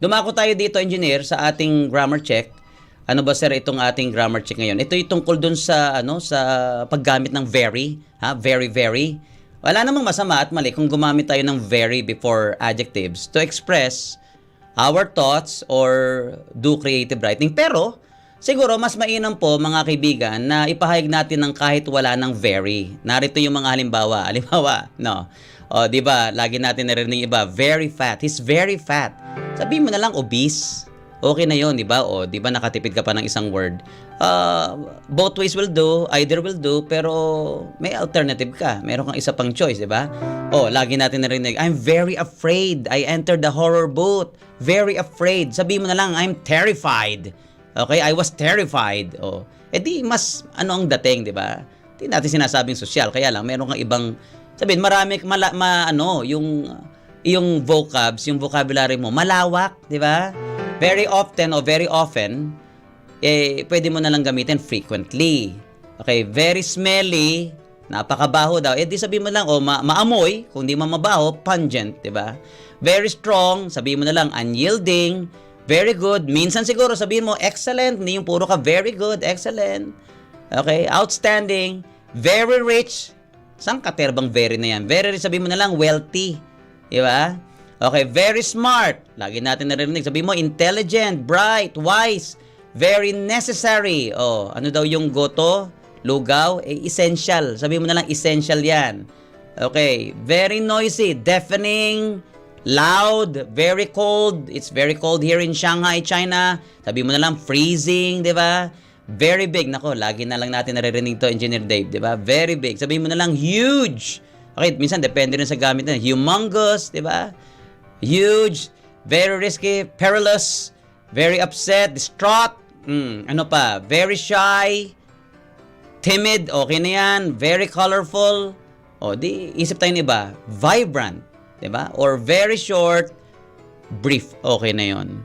Dumako tayo dito, engineer, sa ating grammar check. Ano ba sir itong ating grammar check ngayon? Ito yung tungkol dun sa sa paggamit ng very, ha? Very, very. Wala namang masama at mali kung gumamit tayo ng very before adjectives to express our thoughts or do creative writing. Pero siguro mas mainam po mga kaibigan na ipahayag natin ng kahit wala ng very. Narito yung mga halimbawa. Halimbawa, no. O, di ba? Lagi natin narinig iba, very fat. He's very fat. Sabihin mo na lang obese. Okay na 'yon, di ba? O, di ba nakatipid ka pa ng isang word? Both ways will do, either will do, pero may alternative ka. Meron kang isa pang choice, di ba? O, lagi natin narinig, I'm very afraid. I entered the horror booth. Very afraid. Sabihin mo na lang, I'm terrified. Okay? I was terrified. O, edi mas ano ang dating, di ba? Hindi natin sinasabing sosyal, kaya lang meron kang ibang sabihin, marami yung vocabs, yung vocabulary mo malawak, di ba? Very often o very often pwede mo na lang gamitin frequently. Okay, very smelly, napakabaho daw. Di sabihin mo lang maamoy, kung di man mabaho, pungent, di ba? Very strong, sabihin mo na lang unyielding. Very good, minsan siguro sabihin mo excellent, hindi yung puro ka very good, excellent. Okay, outstanding, very rich. Saan katerbang very na yan? Very rich, sabihin mo na lang wealthy. Di ba? Okay, very smart. Lagi natin narinig. Sabihin mo intelligent, bright, wise, very necessary. Oh, ano daw yung goto? Lugaw? Essential. Sabihin mo na lang essential yan. Okay, very noisy, deafening, loud, very cold. It's very cold here in Shanghai, China. Sabihin mo na lang freezing, di ba? Very big. Nako, lagi na lang natin naririnig to, Engineer Dave, di ba? Very big. Sabihin mo na lang huge. Okay, minsan depende rin sa gamit na. Humongous, di ba? Huge, very risky, perilous, very upset, distraught. Ano pa? Very shy, timid, okay na yan. Very colorful. O, di isip tayo ng iba. Vibrant, di ba? Or very short, brief, okay na yon.